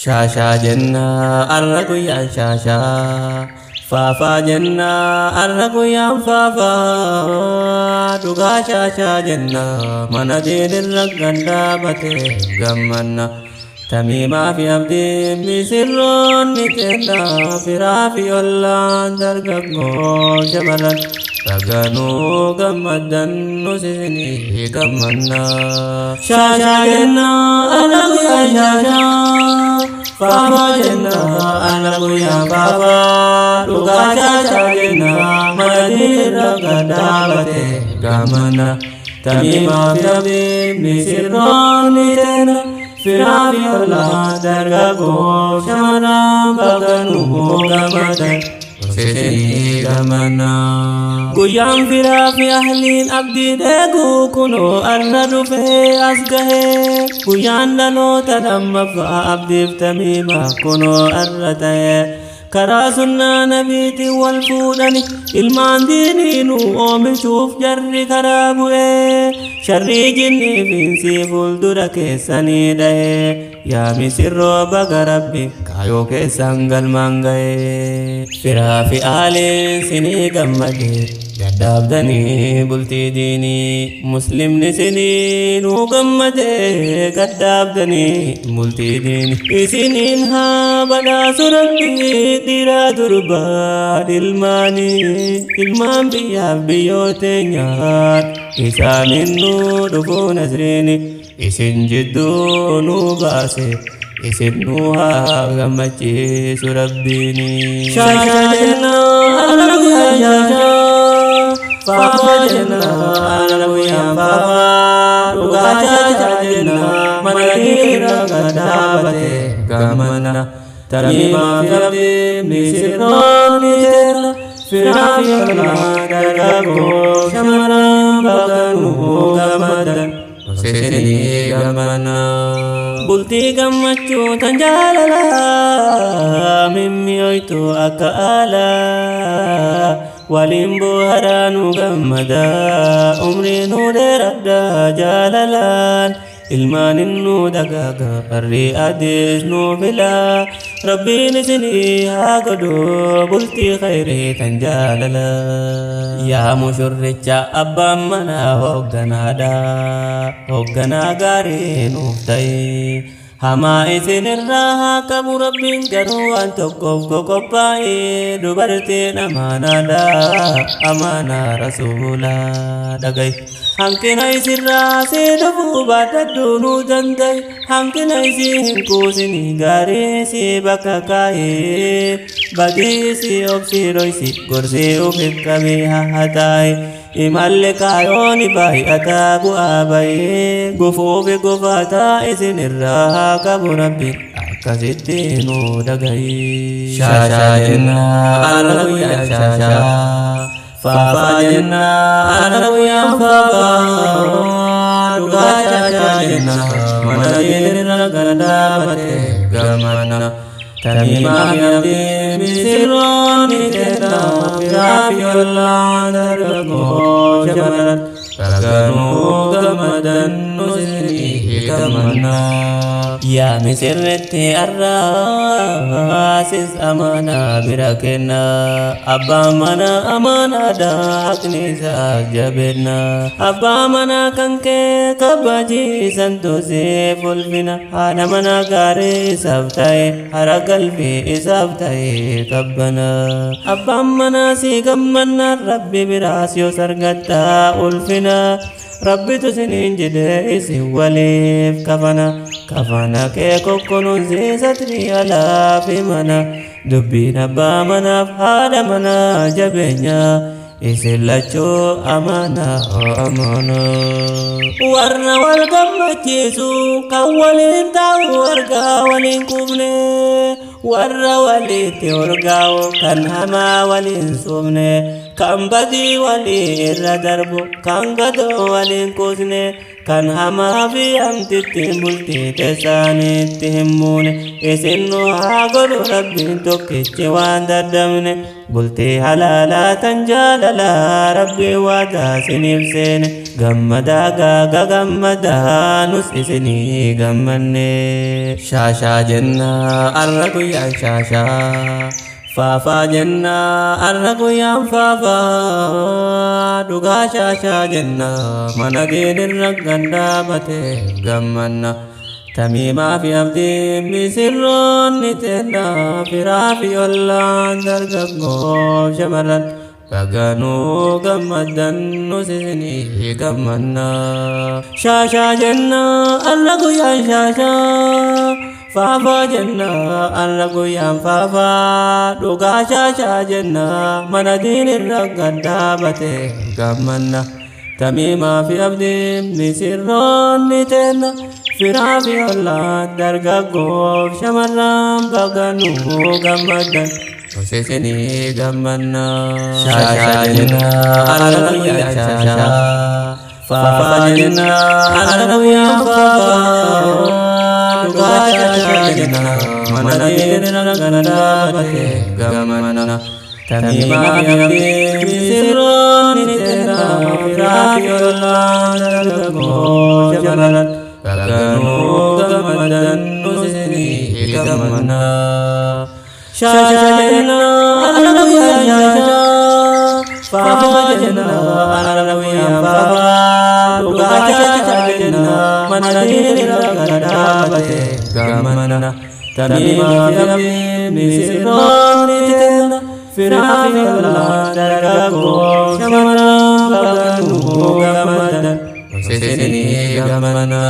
شاشا جنة أرقو يا شاشا فافا جنة أرقو يا فافا دقا شاشا جنة من دين الرقن دابته قمنا تميما في عبدي بسرون نتنا فرافي الله درقبو جملا رقنو قمدن نسيني قمنا شاشا جنة أرقو يا شاشا فافا جنة أرقو يا فافا دقا شاشا جنة من دين الرقن دابته قمنا تميما في عبدي بسرون نتنا فرافي الله درقو شمنا بغنو قمدا وسيسي قمنا قيام فرافي أهلين أبدي ديقو كنو أرد في أسقه قيام لنو تدم فأبدي بتميمة كنو أرده كرا سنة نبيتي والفودني ilmaan diiniinu oomishuuf jarri karaa bu'ee sharrii jinni fiinsii fuuldura keessanii dhahee yaa misirroo baga rabbi kaayoo keessan galmaan ga'ee firaa fi aaliin sinii gammadee gaddaabdanii bultii diinii muslimni sinii nuu gammadee gaddaabdanii bultii diinii isiniin haa badhaasu rabbi dhiiraa durbaan ilmaanii ilmaan biyyaaf biyyootee nyaat isaanin nuu dhufuu nasriini isin jidduu nuu baase isin nuu haa gammachiisu rabbiini shaashaa jennaa alaguyaa shaashaa faafaa jennaa alaguyaa faafaa dhugaa shaashaa jennaa mana dhiira gaddaabate gammana tamimaa fi abdii misirroonni jira فرافي الله درقو شمنا بغنو قمدا وسيسني قمنا بلتي قمتشو تنجاللا ممي ويتو أكالا ولين بوهرانو قمدا عمري نودر أبدا جاللا ilmaan innuu dagaaga harri adees nuu fila rabbiin isinii haa godhu bultii khayrii tan jaalala yaa mushurricha abbaan manaa hoogganaa gaarii nuuf ta'e hamaa isinirraa haa qabu rabbiin garuu waan tokkoof qophaa'ee dubartiin amaanaadha amaanaa rasuulaa dhaga'i hankina isirraa si dhufuu baadhadhuu nuu danda'i hankina isii hin kuusinii gaarii si bakka kaa'ee badii si obsii dhoysi gorsii ufif qabee haa taa'e imalle kaayooni baay'ataa bu'aa bayee gufuufi gufaataa isinirraa haa qabu rabbiin akkasitti nuu dhaga'i shaashaa jennaa alaguyaa shaashaa فافا جنة أنا ويا فافا دقا شاشا جنة من دين الرقن دابته قمنا تميما في عبدي بسروني جنة فرافي الله درقو شمنا رقنو قمدا نسني قمنا يا مسرتي الراسس أمانا بركنا أبا منا أمانا داكني ساجبنا أبا منا كنك كباجي سنتوسي فلفنا أنا منا غاري سبتاي هر قلبي سبتاي كبنا أبا منا سيقمنا ربي براسيو سرقتا ألفنا ربي تسنين جديسي وليف كفنا كيكو كنوزي ستري على في منا دبينا بامنا فهذا منا جبينا إسلاتشو أمانا warna wal gammachiisu kan waliin taa'u argaa waliin qubne warra walitti urgaa'u kan hamaa waliin suufne kan badii walii irra darbu kan gadoo waliin kuusne kan hamaa fi hamtittiin bultii teessaanitti hin muune isinnu haa godhu rabbiin tokkichi waan daddabne bultii halaalaa tan jaalalaa rabbii waadaa siniif seene gammada gaga gammada nus isinii gammanne shaashaa jenna arra guyyaan shaashaa faafaa jenna arra guyyaan faafaa dhugaa shaashaa jenna mana diinirra gandaabate gammanna tamiimaa fi abdiin misirroonni teenna firaa fi ollaan dargaggoof shamarran baganuu gammadan nus isinii gammanna shaashaa jenna arra guyyaan shaashaa faafaa jenna arra guyyaan faafaa dhugaa shaashaa jenna mana diinirra gaddaabate gammanna tamiimaa fi abdiin misirroonni teenna firaa fi ollaan dargaggoof shamarran baganuu gammadan nus isinii gammanna shaashaa jenna arra guyyaan shaashaa faafaa jenna arra guyyaan faafaa dhugaa shaashaa jenna mana diinirra gaddaabate gammanna tamiimaa fi abdiin misirroonni teenna firaa fi ollaan dargaggoof shamarran baganuu gammadan nus isinii gammanna shaashaa jenna arra guyyaan shaashaa faafaa jenna arra guyyaan faafaa dhugaa shaashaa jenna mana diinirra gaddaabate gammanna tamiimaa fi abdiin misirroonni teenna firaa fi ollaan dargaggoof shamarran baganuu gammadan nus isinii gammanna